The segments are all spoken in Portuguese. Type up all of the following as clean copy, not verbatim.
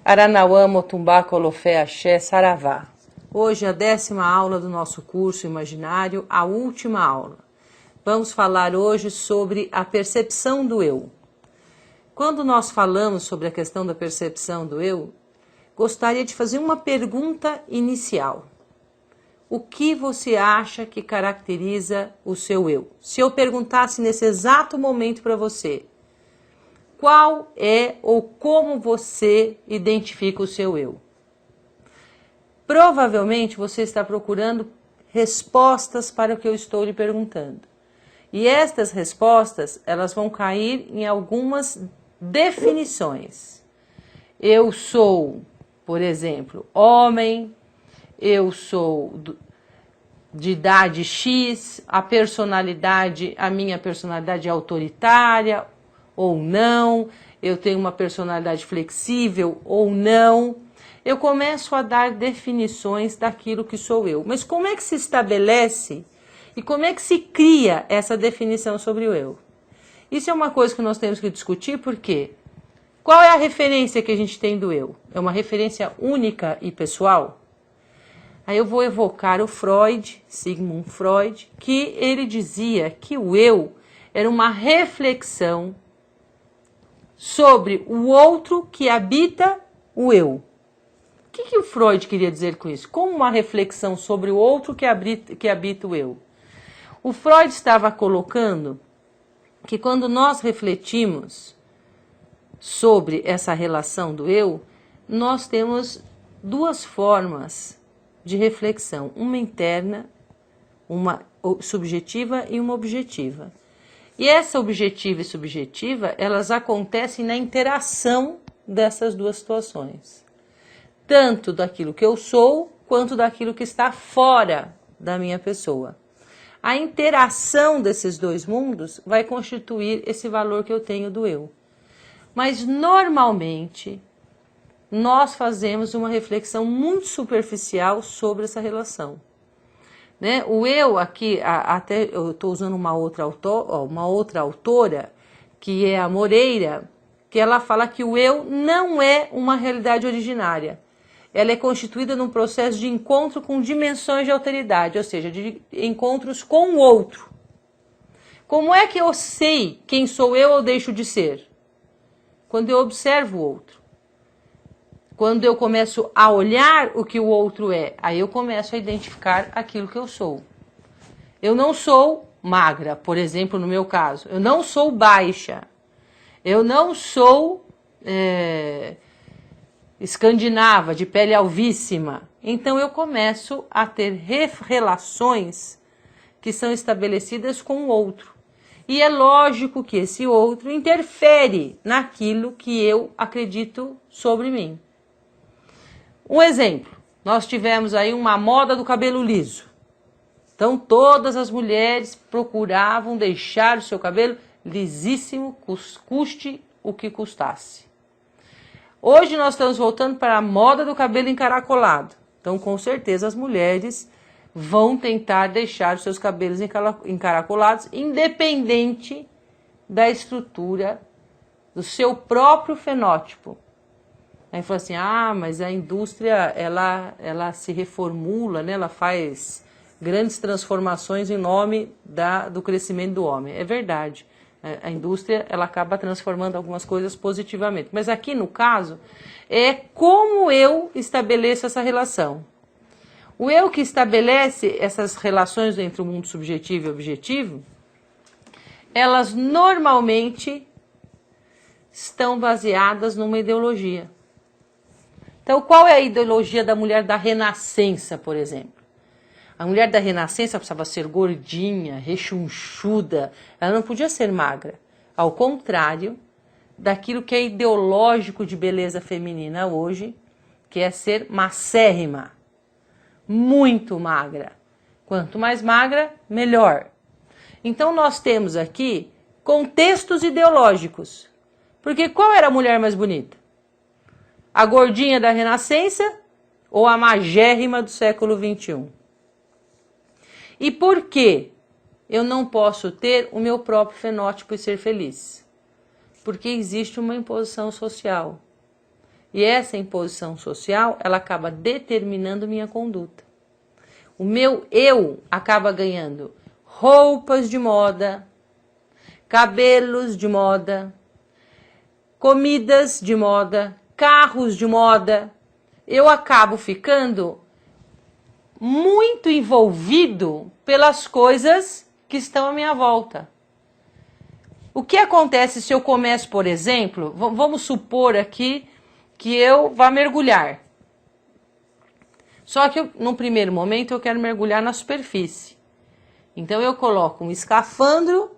Aranauã, Motumbá, Colofé, Axé, Saravá. Hoje é a 10ª aula do nosso curso imaginário, a última aula. Vamos falar hoje sobre a percepção do eu. Quando nós falamos sobre a questão da percepção do eu, gostaria de fazer uma pergunta inicial. O que você acha que caracteriza o seu eu? Se eu perguntasse nesse exato momento para você, qual é ou como você identifica o seu eu? Provavelmente você está procurando respostas para o que eu estou lhe perguntando. E estas respostas, elas vão cair em algumas definições. Eu sou, por exemplo, homem, eu sou de idade X, a minha personalidade é autoritária ou não, eu tenho uma personalidade flexível ou não. Eu começo a dar definições daquilo que sou eu. Mas como é que se estabelece e como é que se cria essa definição sobre o eu? Isso é uma coisa que nós temos que discutir, porque qual é a referência que a gente tem do eu? É uma referência única e pessoal? Aí eu vou evocar o Freud, Sigmund Freud, que ele dizia que o eu era uma reflexão sobre o outro que habita o eu. O que o Freud queria dizer com isso? Como uma reflexão sobre o outro que habita o eu. O Freud estava colocando que quando nós refletimos sobre essa relação do eu, nós temos duas formas de reflexão, uma interna, uma subjetiva e uma objetiva. E essa objetiva e subjetiva, elas acontecem na interação dessas duas situações. Tanto daquilo que eu sou, quanto daquilo que está fora da minha pessoa. A interação desses dois mundos vai constituir esse valor que eu tenho do eu. Mas, normalmente, nós fazemos uma reflexão muito superficial sobre essa relação. Né? O eu aqui, até eu estou usando uma outra autora, que é a Moreira, que ela fala que o eu não é uma realidade originária. Ela é constituída num processo de encontro com dimensões de alteridade, ou seja, de encontros com o outro. Como é que eu sei quem sou eu ou deixo de ser? Quando eu observo o outro. Quando eu começo a olhar o que o outro é, aí eu começo a identificar aquilo que eu sou. Eu não sou magra, por exemplo, no meu caso. Eu não sou baixa. Eu não sou escandinava, de pele alvíssima. Então eu começo a ter relações que são estabelecidas com o outro. E é lógico que esse outro interfere naquilo que eu acredito sobre mim. Um exemplo, nós tivemos aí uma moda do cabelo liso. Então todas as mulheres procuravam deixar o seu cabelo lisíssimo, custe o que custasse. Hoje nós estamos voltando para a moda do cabelo encaracolado. Então com certeza as mulheres vão tentar deixar os seus cabelos encaracolados, independente da estrutura do seu próprio fenótipo. Aí fala assim, mas a indústria, ela se reformula, né? Ela faz grandes transformações em nome do crescimento do homem. É verdade, a indústria, ela acaba transformando algumas coisas positivamente. Mas aqui, no caso, é como eu estabeleço essa relação. O eu que estabelece essas relações entre o mundo subjetivo e objetivo, elas normalmente estão baseadas numa ideologia. Então, qual é a ideologia da mulher da Renascença, por exemplo? A mulher da Renascença precisava ser gordinha, rechonchuda, ela não podia ser magra. Ao contrário daquilo que é ideológico de beleza feminina hoje, que é ser macérrima, muito magra. Quanto mais magra, melhor. Então, nós temos aqui contextos ideológicos. Porque qual era a mulher mais bonita? A gordinha da Renascença ou a magérrima do século XXI? E por que eu não posso ter o meu próprio fenótipo e ser feliz? Porque existe uma imposição social. E essa imposição social, ela acaba determinando minha conduta. O meu eu acaba ganhando roupas de moda, cabelos de moda, comidas de moda, carros de moda. Eu acabo ficando muito envolvido pelas coisas que estão à minha volta. O que acontece se eu começo, por exemplo, vamos supor aqui que eu vá mergulhar. Só que num primeiro momento eu quero mergulhar na superfície. Então eu coloco um escafandro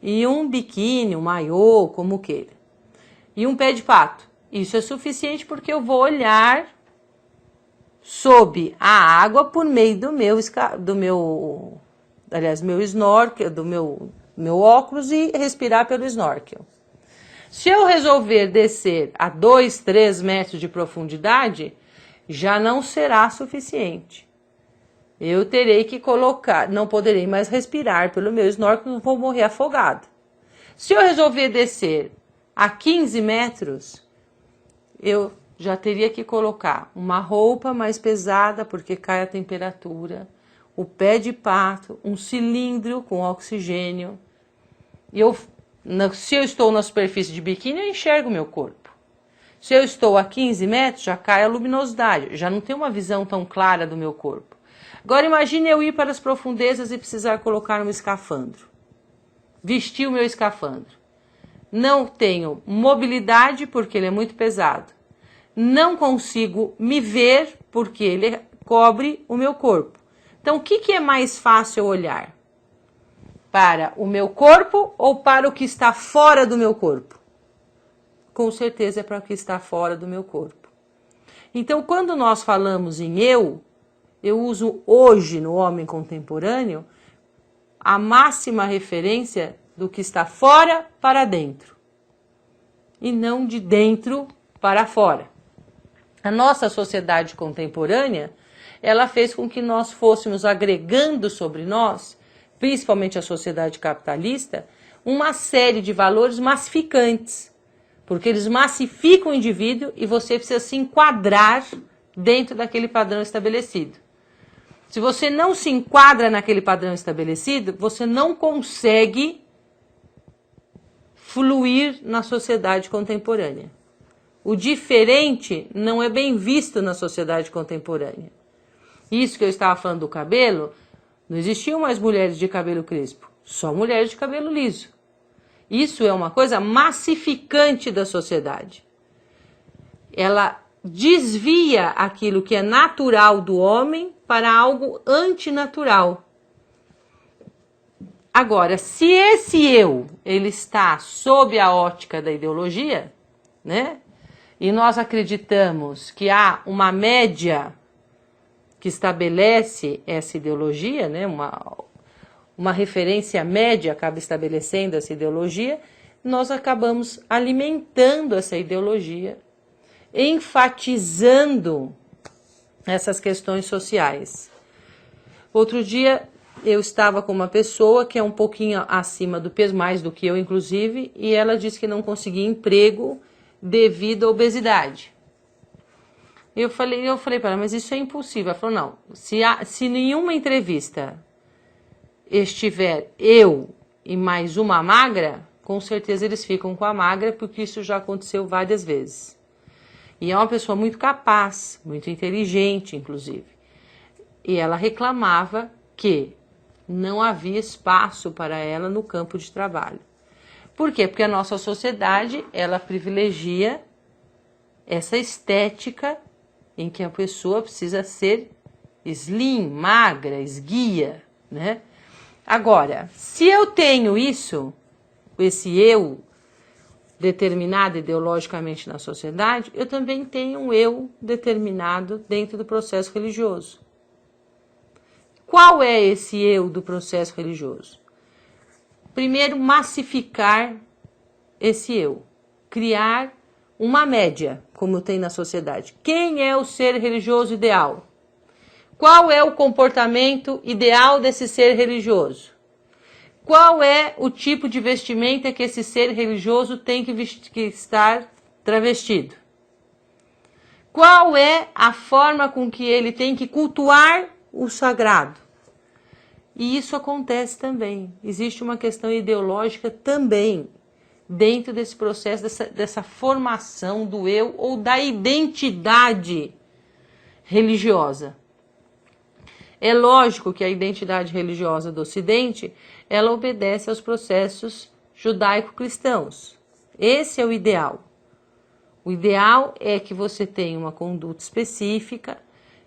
e um biquíni, um maiô, como queira. E um pé de pato. Isso é suficiente porque eu vou olhar sob a água por meio do meu snorkel, do meu óculos e respirar pelo snorkel. Se eu resolver descer a 2, 3 metros de profundidade, já não será suficiente. Eu terei que colocar, não poderei mais respirar pelo meu snorkel, vou morrer afogado. Se eu resolver descer a 15 metros, eu já teria que colocar uma roupa mais pesada, porque cai a temperatura, o pé de pato, um cilindro com oxigênio. Se eu estou na superfície de biquíni, eu enxergo meu corpo. Se eu estou a 15 metros, já cai a luminosidade, já não tenho uma visão tão clara do meu corpo. Agora imagine eu ir para as profundezas e precisar colocar um escafandro. Vestir o meu escafandro. Não tenho mobilidade, porque ele é muito pesado. Não consigo me ver, porque ele cobre o meu corpo. Então, o que é mais fácil olhar? Para o meu corpo ou para o que está fora do meu corpo? Com certeza é para o que está fora do meu corpo. Então, quando nós falamos em eu uso hoje no homem contemporâneo a máxima referência do que está fora para dentro e não de dentro para fora. A nossa sociedade contemporânea, ela fez com que nós fôssemos agregando sobre nós, principalmente a sociedade capitalista, uma série de valores massificantes, porque eles massificam o indivíduo e você precisa se enquadrar dentro daquele padrão estabelecido. Se você não se enquadra naquele padrão estabelecido, você não consegue fluir na sociedade contemporânea. O diferente não é bem visto na sociedade contemporânea. Isso que eu estava falando do cabelo, não existiam mais mulheres de cabelo crespo, só mulheres de cabelo liso. Isso é uma coisa massificante da sociedade. Ela desvia aquilo que é natural do homem para algo antinatural. Agora, se esse eu, ele está sob a ótica da ideologia, né? E nós acreditamos que há uma média que estabelece essa ideologia, né? Uma referência média acaba estabelecendo essa ideologia, nós acabamos alimentando essa ideologia, enfatizando essas questões sociais. Outro dia eu estava com uma pessoa que é um pouquinho acima do peso, mais do que eu inclusive, e ela disse que não conseguia emprego devido à obesidade. Eu falei para ela, mas isso é impossível. Ela falou, não, se nenhuma entrevista estiver eu e mais uma magra, com certeza eles ficam com a magra, porque isso já aconteceu várias vezes. E é uma pessoa muito capaz, muito inteligente, inclusive. E ela reclamava que não havia espaço para ela no campo de trabalho. Por quê? Porque a nossa sociedade, ela privilegia essa estética em que a pessoa precisa ser slim, magra, esguia, né? Agora, se eu tenho isso, esse eu determinado ideologicamente na sociedade, eu também tenho um eu determinado dentro do processo religioso. Qual é esse eu do processo religioso? Primeiro, massificar esse eu, criar uma média, como tem na sociedade. Quem é o ser religioso ideal? Qual é o comportamento ideal desse ser religioso? Qual é o tipo de vestimenta que esse ser religioso tem que estar travestido? Qual é a forma com que ele tem que cultuar o sagrado? E isso acontece também. Existe uma questão ideológica também dentro desse processo, dessa formação do eu ou da identidade religiosa. É lógico que a identidade religiosa do Ocidente, ela obedece aos processos judaico-cristãos. Esse é o ideal. O ideal é que você tenha uma conduta específica,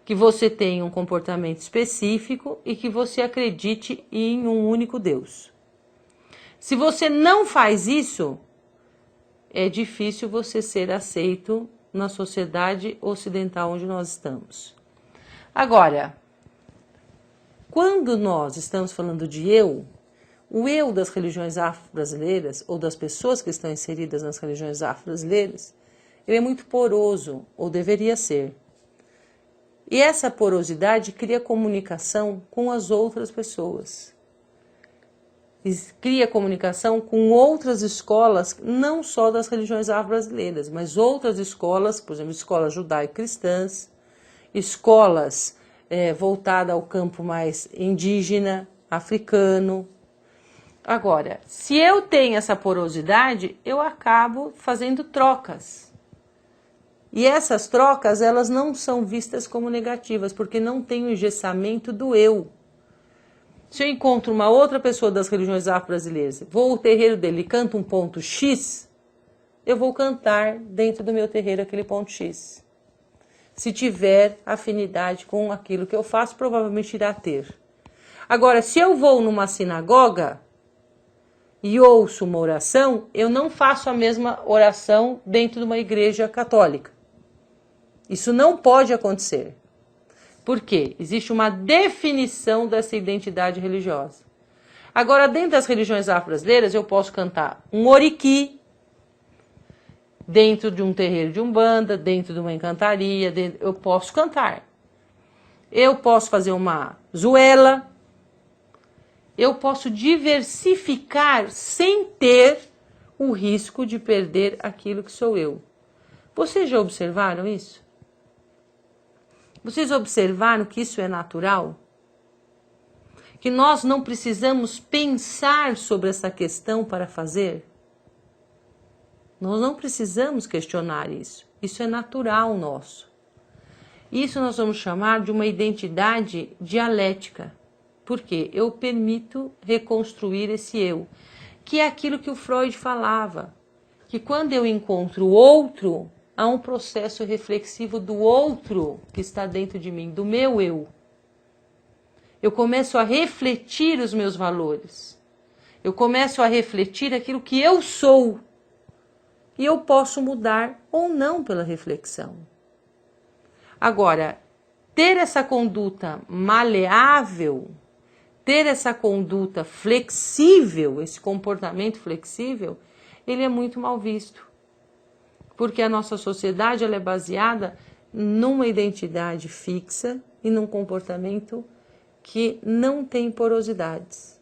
que você tenha um comportamento específico e que você acredite em um único Deus. Se você não faz isso, é difícil você ser aceito na sociedade ocidental onde nós estamos. Agora, quando nós estamos falando de eu, o eu das religiões afro-brasileiras ou das pessoas que estão inseridas nas religiões afro-brasileiras, ele é muito poroso, ou deveria ser. E essa porosidade cria comunicação com as outras pessoas. Cria comunicação com outras escolas, não só das religiões afro-brasileiras, mas outras escolas, por exemplo, escolas judaico-cristãs, escolas voltadas ao campo mais indígena, africano. Agora, se eu tenho essa porosidade, eu acabo fazendo trocas. E essas trocas, elas não são vistas como negativas, porque não tem o engessamento do eu. Se eu encontro uma outra pessoa das religiões afro-brasileiras, vou ao terreiro dele e canto um ponto X, eu vou cantar dentro do meu terreiro aquele ponto X. Se tiver afinidade com aquilo que eu faço, provavelmente irá ter. Agora, se eu vou numa sinagoga e ouço uma oração, eu não faço a mesma oração dentro de uma igreja católica. Isso não pode acontecer. Por quê? Existe uma definição dessa identidade religiosa. Agora, dentro das religiões afro-brasileiras, eu posso cantar um oriqui dentro de um terreiro de umbanda, dentro de uma encantaria, eu posso cantar. Eu posso fazer uma zuela. Eu posso diversificar sem ter o risco de perder aquilo que sou eu. Vocês já observaram isso? Vocês observaram que isso é natural? Que nós não precisamos pensar sobre essa questão para fazer? Nós não precisamos questionar isso. Isso é natural nosso. Isso nós vamos chamar de uma identidade dialética. Por quê? Eu permito reconstruir esse eu, que é aquilo que o Freud falava, que quando eu encontro o outro, há um processo reflexivo do outro que está dentro de mim, do meu eu. Eu começo a refletir os meus valores. Eu começo a refletir aquilo que eu sou. E eu posso mudar ou não pela reflexão. Agora, ter essa conduta maleável, ter essa conduta flexível, esse comportamento flexível, ele é muito mal visto. Porque a nossa sociedade ela é baseada numa identidade fixa e num comportamento que não tem porosidades.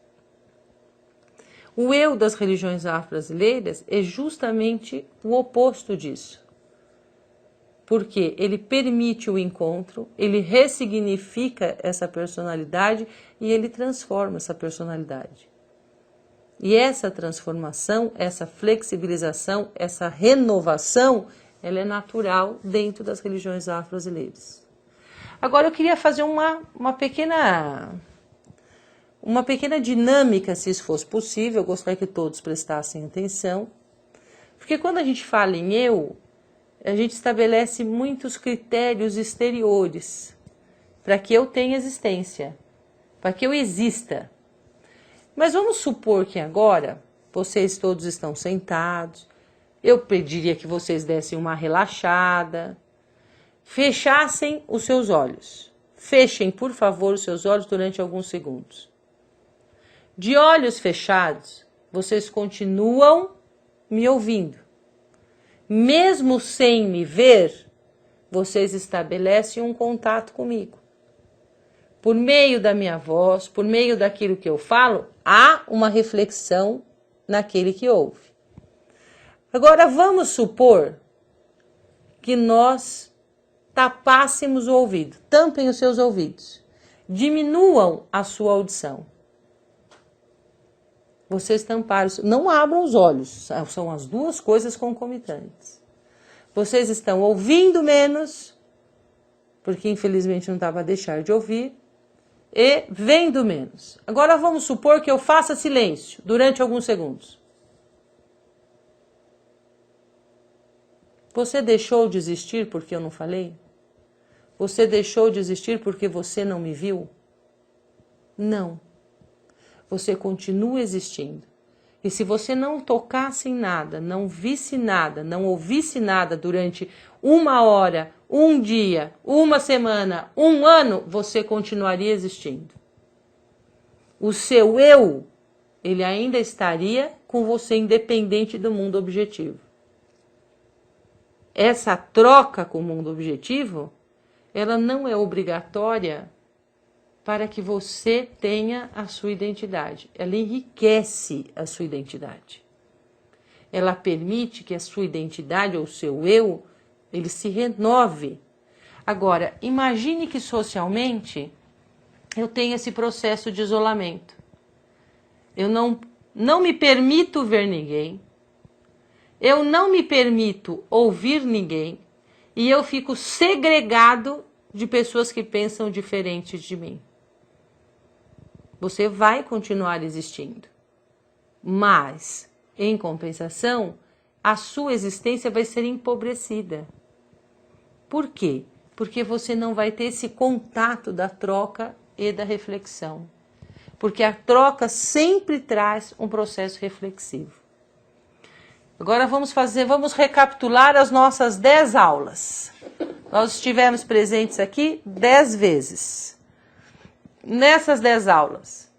O eu das religiões afro-brasileiras é justamente o oposto disso. Porque ele permite o encontro, ele ressignifica essa personalidade e ele transforma essa personalidade. E essa transformação, essa flexibilização, essa renovação, ela é natural dentro das religiões afro-brasileiras. Agora eu queria fazer uma pequena dinâmica, se isso fosse possível, eu gostaria que todos prestassem atenção, porque quando a gente fala em eu, a gente estabelece muitos critérios exteriores para que eu tenha existência, para que eu exista. Mas vamos supor que agora vocês todos estão sentados, eu pediria que vocês dessem uma relaxada, fechassem os seus olhos. Fechem, por favor, os seus olhos durante alguns segundos. De olhos fechados, vocês continuam me ouvindo. Mesmo sem me ver, vocês estabelecem um contato comigo. Por meio da minha voz, por meio daquilo que eu falo, há uma reflexão naquele que ouve. Agora vamos supor que nós tapássemos o ouvido. Tampem os seus ouvidos. Diminuam a sua audição. Vocês tamparam, não abram os olhos, são as duas coisas concomitantes. Vocês estão ouvindo menos, porque infelizmente não dá para deixar de ouvir, e vendo menos. Agora vamos supor que eu faça silêncio durante alguns segundos. Você deixou de existir porque eu não falei? Você deixou de existir porque você não me viu? Não. Você continua existindo. E se você não tocasse em nada, não visse nada, não ouvisse nada durante 1 hora, 1 dia, 1 semana, 1 ano, você continuaria existindo. O seu eu, ele ainda estaria com você independente do mundo objetivo. Essa troca com o mundo objetivo, ela não é obrigatória para que você tenha a sua identidade. Ela enriquece a sua identidade. Ela permite que a sua identidade ou o seu eu, ele se renove. Agora, imagine que socialmente eu tenho esse processo de isolamento. Eu não me permito ver ninguém, eu não me permito ouvir ninguém e eu fico segregado de pessoas que pensam diferente de mim. Você vai continuar existindo, mas, em compensação, a sua existência vai ser empobrecida. Por quê? Porque você não vai ter esse contato da troca e da reflexão. Porque a troca sempre traz um processo reflexivo. Agora vamos recapitular as nossas 10 aulas. Nós estivemos presentes aqui 10 vezes. Nessas 10 aulas,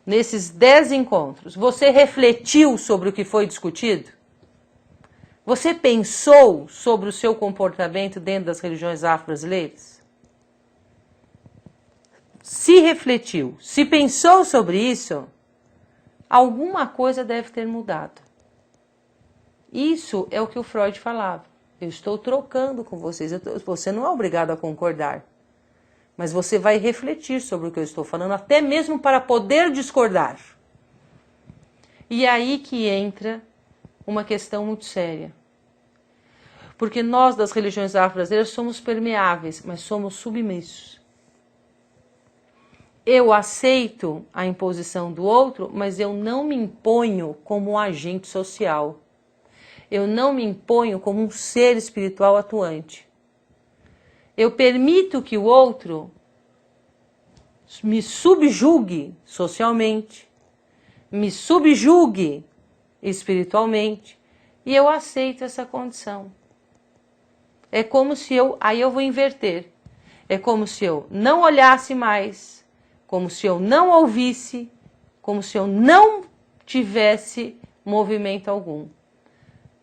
nesses 10 encontros, você refletiu sobre o que foi discutido? Você pensou sobre o seu comportamento dentro das religiões afro-brasileiras? Se refletiu, se pensou sobre isso, alguma coisa deve ter mudado. Isso é o que o Freud falava. Eu estou trocando com vocês, você não é obrigado a concordar. Mas você vai refletir sobre o que eu estou falando, até mesmo para poder discordar. E é aí que entra uma questão muito séria. Porque nós, das religiões afro-brasileiras, somos permeáveis, mas somos submissos. Eu aceito a imposição do outro, mas eu não me imponho como um agente social. Eu não me imponho como um ser espiritual atuante. Eu permito que o outro me subjugue socialmente, me subjugue espiritualmente, e eu aceito essa condição. É como se aí eu vou inverter. É como se eu não olhasse mais, como se eu não ouvisse, como se eu não tivesse movimento algum.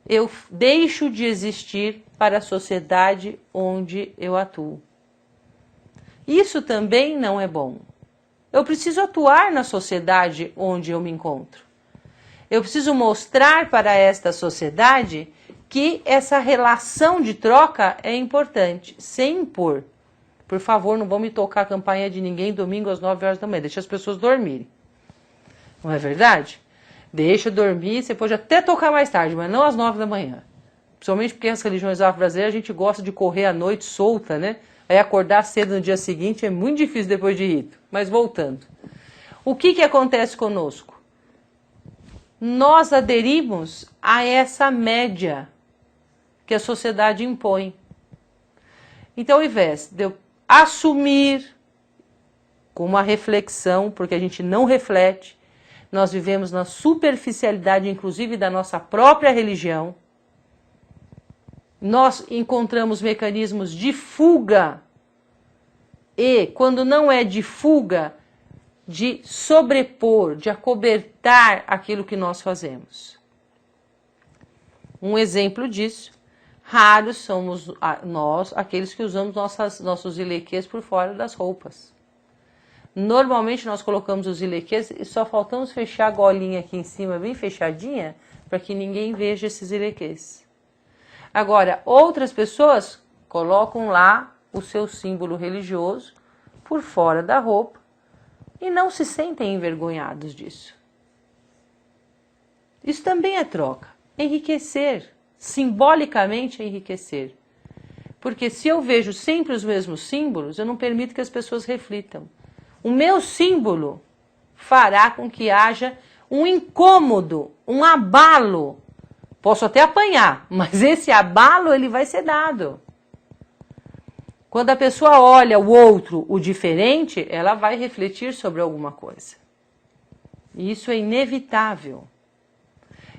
Eu deixo de existir para a sociedade onde eu atuo. Isso também não é bom. Eu preciso atuar na sociedade onde eu me encontro. Eu preciso mostrar para esta sociedade que essa relação de troca é importante, sem impor. Por favor, não vão me tocar a campainha de ninguém domingo às 9 horas da manhã. Deixa as pessoas dormirem. Não é verdade? Deixa dormir, você pode até tocar mais tarde, mas não às 9 da manhã. Principalmente porque as religiões afro-brasileiras a gente gosta de correr à noite solta, né? Aí acordar cedo no dia seguinte é muito difícil depois de rito. Mas voltando. O que acontece conosco? Nós aderimos a essa média que a sociedade impõe. Então, ao invés de eu assumir com uma reflexão, porque a gente não reflete, nós vivemos na superficialidade, inclusive, da nossa própria religião. Nós encontramos mecanismos de fuga e, quando não é de fuga, de sobrepor, de acobertar aquilo que nós fazemos. Um exemplo disso, raros somos nós, aqueles que usamos nossos ilequês por fora das roupas. Normalmente nós colocamos os ilequês e só faltamos fechar a golinha aqui em cima, bem fechadinha, para que ninguém veja esses ilequês. Agora, outras pessoas colocam lá o seu símbolo religioso por fora da roupa e não se sentem envergonhados disso. Isso também é troca. Enriquecer, simbolicamente enriquecer. Porque se eu vejo sempre os mesmos símbolos, eu não permito que as pessoas reflitam. O meu símbolo fará com que haja um incômodo, um abalo. Posso até apanhar, mas esse abalo ele vai ser dado. Quando a pessoa olha o outro, o diferente, ela vai refletir sobre alguma coisa. E isso é inevitável.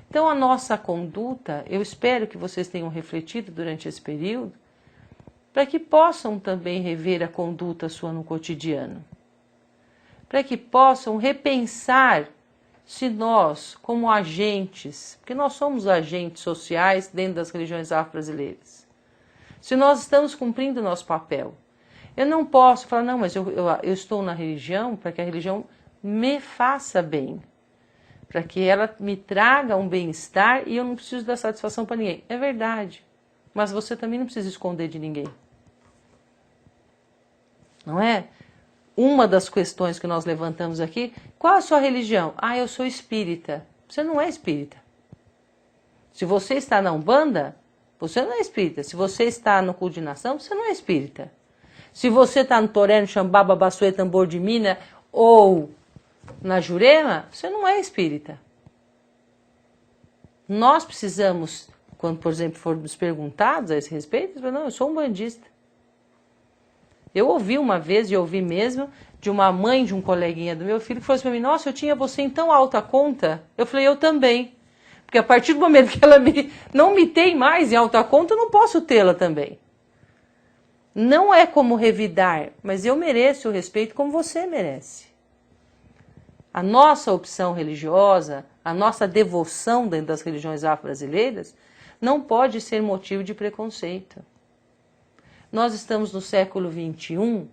Então a nossa conduta, eu espero que vocês tenham refletido durante esse período, para que possam também rever a conduta sua no cotidiano. Para que possam repensar se nós, como agentes, porque nós somos agentes sociais dentro das religiões afro-brasileiras, se nós estamos cumprindo o nosso papel. Eu não posso falar, não, mas eu estou na religião para que a religião me faça bem, para que ela me traga um bem-estar e eu não preciso dar satisfação para ninguém. É verdade, mas você também não precisa esconder de ninguém. Não é? Uma das questões que nós levantamos aqui, qual a sua religião? Ah, eu sou espírita. Você não é espírita. Se você está na Umbanda, você não é espírita. Se você está no culto de nação, você não é espírita. Se você está no Toré, no Xambá, Babassuê, Tambor de Mina ou na Jurema, você não é espírita. Nós precisamos, quando, por exemplo, formos perguntados a esse respeito, não, eu sou umbandista. Eu ouvi uma vez, e ouvi mesmo, de uma mãe de um coleguinha do meu filho, que falou assim para mim, nossa, eu tinha você em tão alta conta. Eu falei, eu também. Porque a partir do momento que ela não me tem mais em alta conta, eu não posso tê-la também. Não é como revidar, mas eu mereço o respeito como você merece. A nossa opção religiosa, a nossa devoção dentro das religiões afro-brasileiras, não pode ser motivo de preconceito. Nós estamos no século XXI,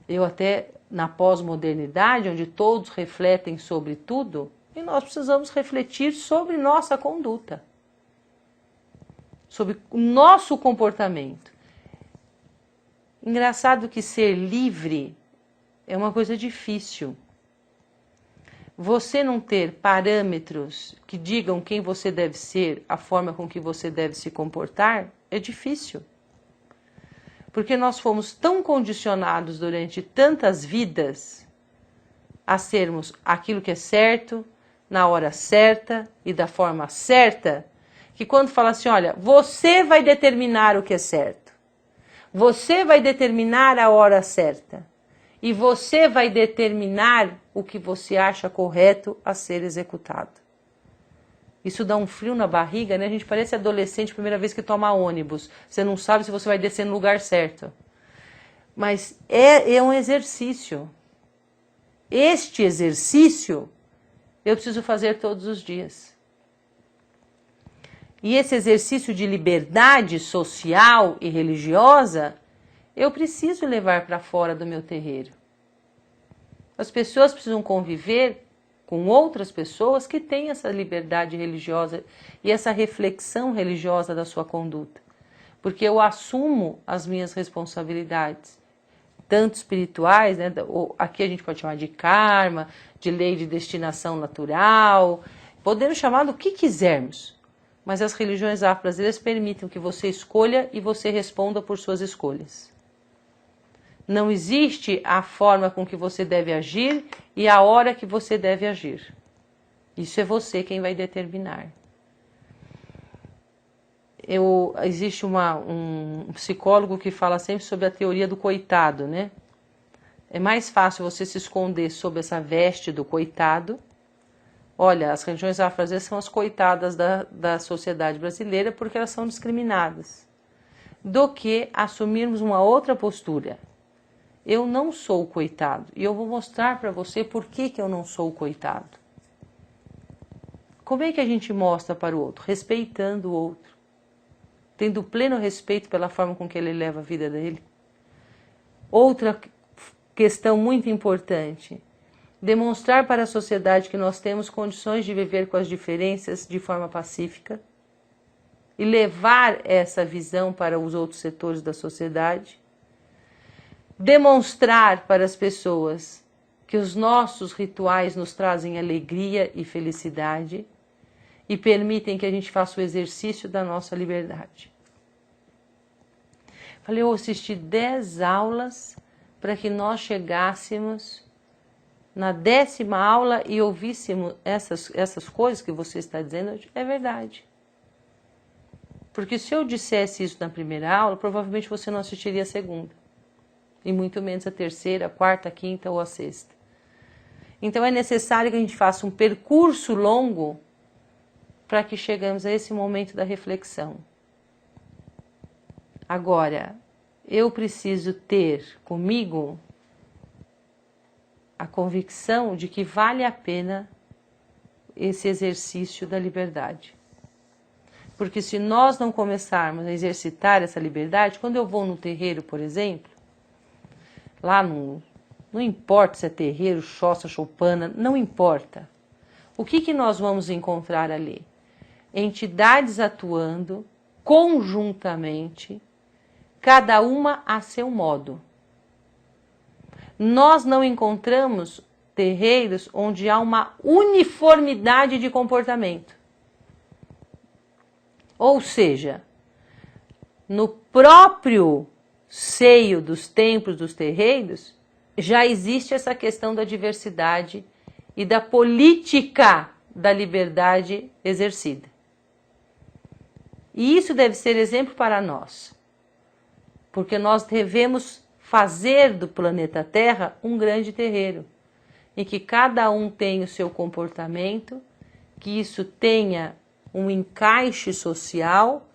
eu até na pós-modernidade, onde todos refletem sobre tudo, e nós precisamos refletir sobre nossa conduta, sobre o nosso comportamento. Engraçado que ser livre é uma coisa difícil. Você não ter parâmetros que digam quem você deve ser, a forma com que você deve se comportar, é difícil. Porque nós fomos tão condicionados durante tantas vidas a sermos aquilo que é certo, na hora certa e da forma certa, que quando fala assim, olha, você vai determinar o que é certo, você vai determinar a hora certa e você vai determinar o que você acha correto a ser executado. Isso dá um frio na barriga, né? A gente parece adolescente primeira vez que toma ônibus. Você não sabe se você vai descer no lugar certo. Mas é um exercício. Este exercício eu preciso fazer todos os dias. E esse exercício de liberdade social e religiosa, eu preciso levar para fora do meu terreiro. As pessoas precisam conviver com outras pessoas que têm essa liberdade religiosa e essa reflexão religiosa da sua conduta. Porque eu assumo as minhas responsabilidades, tanto espirituais, né? Aqui a gente pode chamar de karma, de lei de destinação natural, podemos chamar do que quisermos. Mas as religiões afro-brasileiras permitem que você escolha e você responda por suas escolhas. Não existe a forma com que você deve agir e a hora que você deve agir. Isso é você quem vai determinar. Existe um psicólogo que fala sempre sobre a teoria do coitado, né? É mais fácil você se esconder sob essa veste do coitado. Olha, as religiões afro-brasileiras são as coitadas da sociedade brasileira porque elas são discriminadas. Do que assumirmos uma outra postura. Eu não sou o coitado. E eu vou mostrar para você por que eu não sou o coitado. Como é que a gente mostra para o outro? Respeitando o outro. Tendo pleno respeito pela forma com que ele leva a vida dele. Outra questão muito importante. Demonstrar para a sociedade que nós temos condições de viver com as diferenças de forma pacífica. e levar essa visão para os outros setores da sociedade, demonstrar para as pessoas que os nossos rituais nos trazem alegria e felicidade e permitem que a gente faça o exercício da nossa liberdade. Falei, eu assisti 10 aulas para que nós chegássemos na 10ª aula e ouvíssemos essas coisas que você está dizendo. É verdade. Porque se eu dissesse isso na primeira aula, provavelmente você não assistiria a segunda. E muito menos a terceira, a quarta, a quinta ou a sexta. Então é necessário que a gente faça um percurso longo para que chegamos a esse momento da reflexão. Agora, eu preciso ter comigo a convicção de que vale a pena esse exercício da liberdade. Porque se nós não começarmos a exercitar essa liberdade, quando eu vou no terreiro, por exemplo, lá não importa se é terreiro, choça, choupana, não importa. O que nós vamos encontrar ali? Entidades atuando conjuntamente, cada uma a seu modo. Nós não encontramos terreiros onde há uma uniformidade de comportamento. Ou seja, no próprio seio dos templos, dos terreiros, já existe essa questão da diversidade e da política da liberdade exercida. E isso deve ser exemplo para nós, porque nós devemos fazer do planeta Terra um grande terreiro, em que cada um tenha o seu comportamento, que isso tenha um encaixe social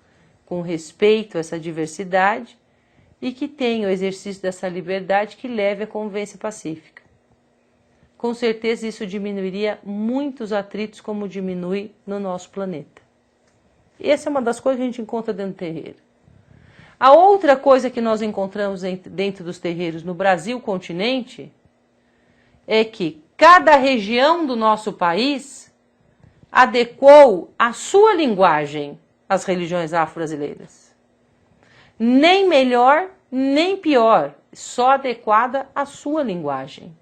com respeito a essa diversidade e que tenha o exercício dessa liberdade que leve à convivência pacífica. Com certeza isso diminuiria muitos atritos como diminui no nosso planeta. Essa é uma das coisas que a gente encontra dentro do terreiro. A outra coisa que nós encontramos dentro dos terreiros no Brasil continente é que cada região do nosso país adequou a sua linguagem às religiões afro-brasileiras. Nem melhor, nem pior, só adequada à sua linguagem.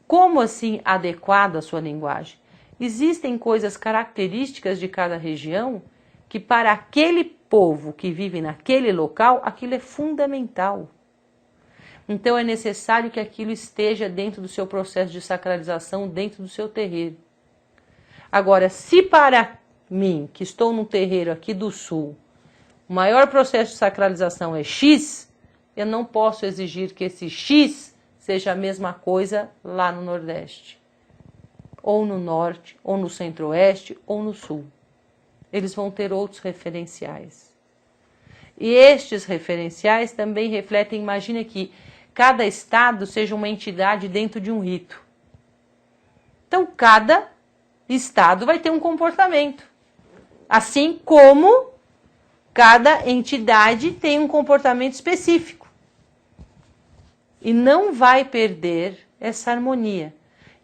Como assim adequada à sua linguagem? Existem coisas características de cada região que para aquele povo que vive naquele local, aquilo é fundamental. Então é necessário que aquilo esteja dentro do seu processo de sacralização, dentro do seu terreiro. Agora, se para mim, que estou num terreiro aqui do Sul, o maior processo de sacralização é X, eu não posso exigir que esse X seja a mesma coisa lá no Nordeste, ou no Norte, ou no Centro-Oeste, ou no Sul. Eles vão ter outros referenciais. E estes referenciais também refletem, imagina que cada estado seja uma entidade dentro de um rito. Então, cada estado vai ter um comportamento. Assim como cada entidade tem um comportamento específico. E não vai perder essa harmonia.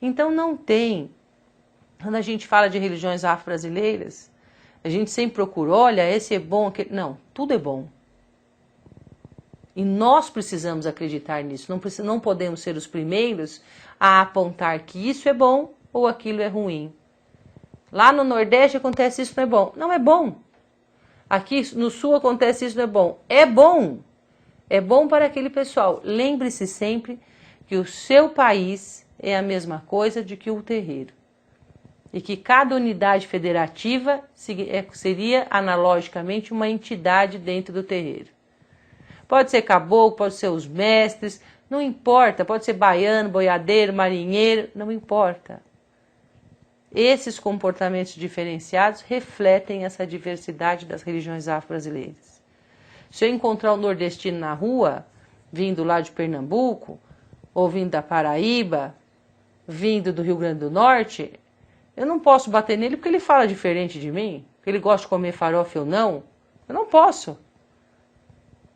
Então não tem, quando a gente fala de religiões afro-brasileiras, a gente sempre procura, olha, esse é bom, aquele... Não, tudo é bom. E nós precisamos acreditar nisso, não podemos ser os primeiros a apontar que isso é bom ou aquilo é ruim. Lá no Nordeste acontece isso, não é bom. Não é bom. Aqui no Sul acontece isso, não é bom. É bom. É bom para aquele pessoal. Lembre-se sempre que o seu país é a mesma coisa de que o terreiro. E que cada unidade federativa seria analogicamente uma entidade dentro do terreiro. Pode ser caboclo, pode ser os mestres, não importa. Pode ser baiano, boiadeiro, marinheiro, não importa. Esses comportamentos diferenciados refletem essa diversidade das religiões afro-brasileiras. Se eu encontrar um nordestino na rua, vindo lá de Pernambuco, ou vindo da Paraíba, vindo do Rio Grande do Norte, eu não posso bater nele porque ele fala diferente de mim, porque ele gosta de comer farofa ou não. Eu não posso.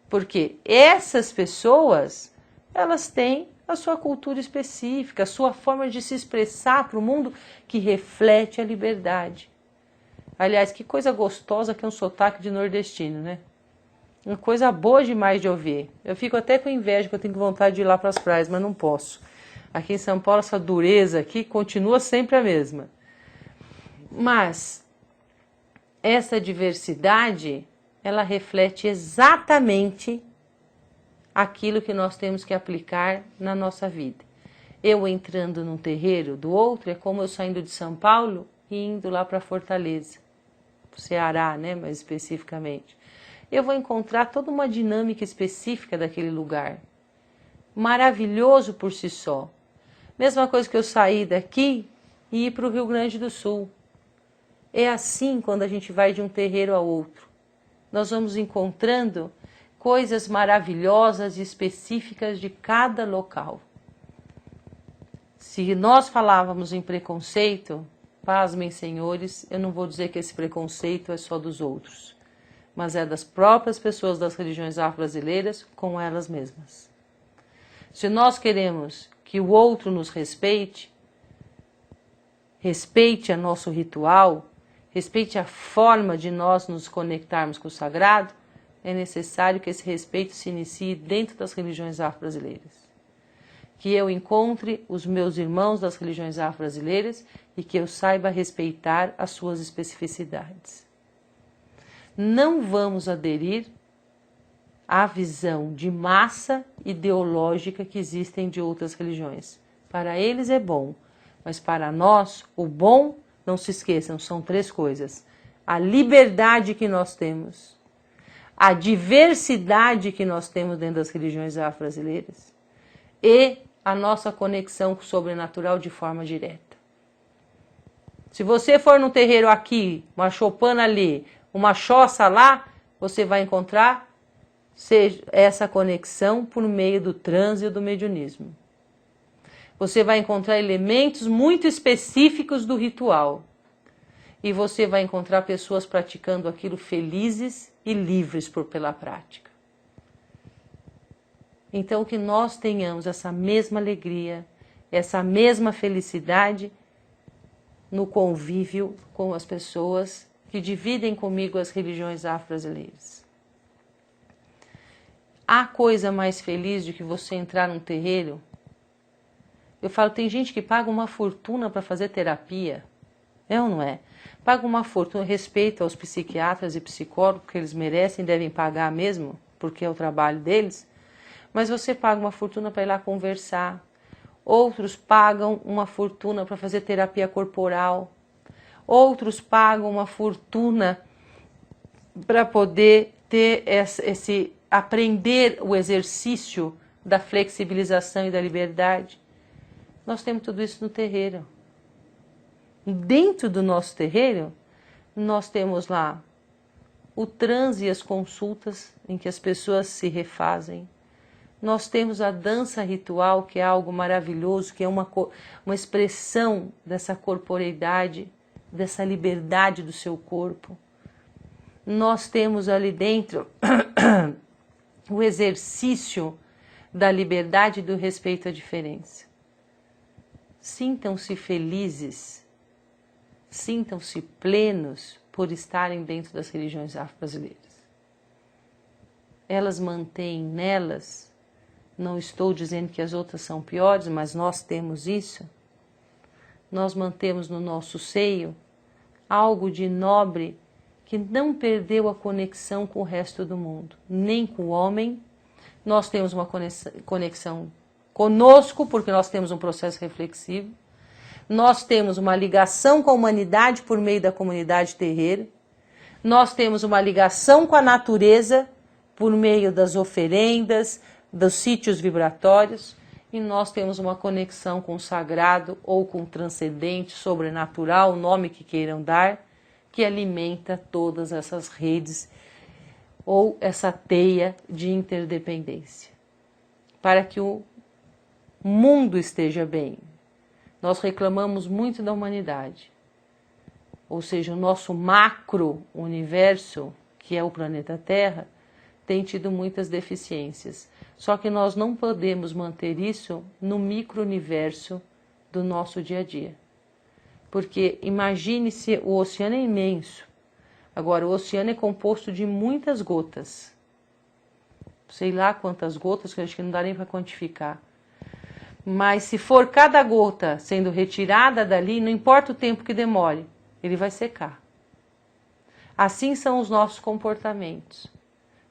Porque essas pessoas, elas têm a sua cultura específica, a sua forma de se expressar para o mundo que reflete a liberdade. Aliás, que coisa gostosa que é um sotaque de nordestino, né? Uma coisa boa demais de ouvir. Eu fico até com inveja, porque eu tenho vontade de ir lá para as praias, mas não posso. Aqui em São Paulo, essa dureza aqui continua sempre a mesma. Mas essa diversidade, ela reflete exatamente aquilo que nós temos que aplicar na nossa vida. Eu entrando num terreiro do outro é como eu saindo de São Paulo e indo lá para Fortaleza, para o Ceará, né, mais especificamente. Eu vou encontrar toda uma dinâmica específica daquele lugar. Maravilhoso por si só. Mesma coisa que eu sair daqui e ir para o Rio Grande do Sul. É assim quando a gente vai de um terreiro a outro. Nós vamos encontrando coisas maravilhosas e específicas de cada local. Se nós falávamos em preconceito, pasmem, senhores, eu não vou dizer que esse preconceito é só dos outros, mas é das próprias pessoas das religiões afro-brasileiras com elas mesmas. Se nós queremos que o outro nos respeite, respeite a nosso ritual, respeite a forma de nós nos conectarmos com o sagrado, é necessário que esse respeito se inicie dentro das religiões afro-brasileiras. Que eu encontre os meus irmãos das religiões afro-brasileiras e que eu saiba respeitar as suas especificidades. Não vamos aderir à visão de massa ideológica que existem de outras religiões. Para eles é bom, mas para nós, o bom, não se esqueçam, são 3 coisas. A liberdade que nós temos, a diversidade que nós temos dentro das religiões afro-brasileiras e a nossa conexão com o sobrenatural de forma direta. Se você for num terreiro aqui, uma choupana ali, uma choça lá, você vai encontrar essa conexão por meio do transe e do mediunismo. Você vai encontrar elementos muito específicos do ritual. E você vai encontrar pessoas praticando aquilo felizes e livres pela prática. Então, que nós tenhamos essa mesma alegria, essa mesma felicidade no convívio com as pessoas que dividem comigo as religiões afro-brasileiras. Há coisa mais feliz do que você entrar num terreiro? Eu falo, tem gente que paga uma fortuna para fazer terapia. É ou não é? Paga uma fortuna, respeito aos psiquiatras e psicólogos, que eles merecem, devem pagar mesmo, porque é o trabalho deles. Mas você paga uma fortuna para ir lá conversar. Outros pagam uma fortuna para fazer terapia corporal. Outros pagam uma fortuna para poder ter aprender o exercício da flexibilização e da liberdade. Nós temos tudo isso no terreiro. Dentro do nosso terreiro, nós temos lá o transe e as consultas em que as pessoas se refazem. Nós temos a dança ritual, que é algo maravilhoso, que é uma expressão dessa corporeidade, dessa liberdade do seu corpo. Nós temos ali dentro o exercício da liberdade e do respeito à diferença. Sintam-se felizes, sintam-se plenos por estarem dentro das religiões afro-brasileiras. Elas mantêm nelas, não estou dizendo que as outras são piores, mas nós temos isso. Nós mantemos no nosso seio algo de nobre que não perdeu a conexão com o resto do mundo, nem com o homem. Nós temos uma conexão conosco, porque nós temos um processo reflexivo. Nós temos uma ligação com a humanidade por meio da comunidade terreira. Nós temos uma ligação com a natureza por meio das oferendas, dos sítios vibratórios, e nós temos uma conexão com o sagrado ou com o transcendente, sobrenatural, o nome que queiram dar, que alimenta todas essas redes ou essa teia de interdependência, para que o mundo esteja bem. Nós reclamamos muito da humanidade, ou seja, o nosso macro-universo, que é o planeta Terra, tem tido muitas deficiências. Só que nós não podemos manter isso no micro-universo do nosso dia a dia. Porque imagine-se, o oceano é imenso. Agora, o oceano é composto de muitas gotas. Sei lá quantas gotas, que eu acho que não dá nem para quantificar. Mas se for cada gota sendo retirada dali, não importa o tempo que demore, ele vai secar. Assim são os nossos comportamentos.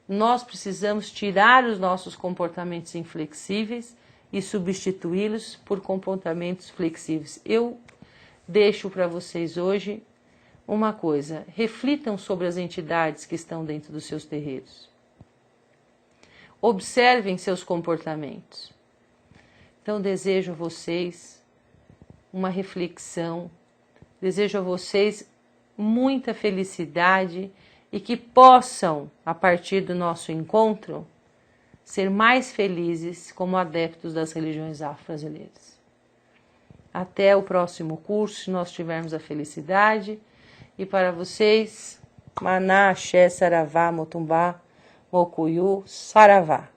Nós precisamos tirar os nossos comportamentos inflexíveis e substituí-los por comportamentos flexíveis. Eu deixo para vocês hoje uma coisa: reflitam sobre as entidades que estão dentro dos seus terreiros. Observem seus comportamentos. Então, desejo a vocês uma reflexão, desejo a vocês muita felicidade e que possam, a partir do nosso encontro, ser mais felizes como adeptos das religiões afro-brasileiras. Até o próximo curso, se nós tivermos a felicidade. E para vocês, Maná, Axé, Saravá, Motumbá, Mocuyu, Saravá.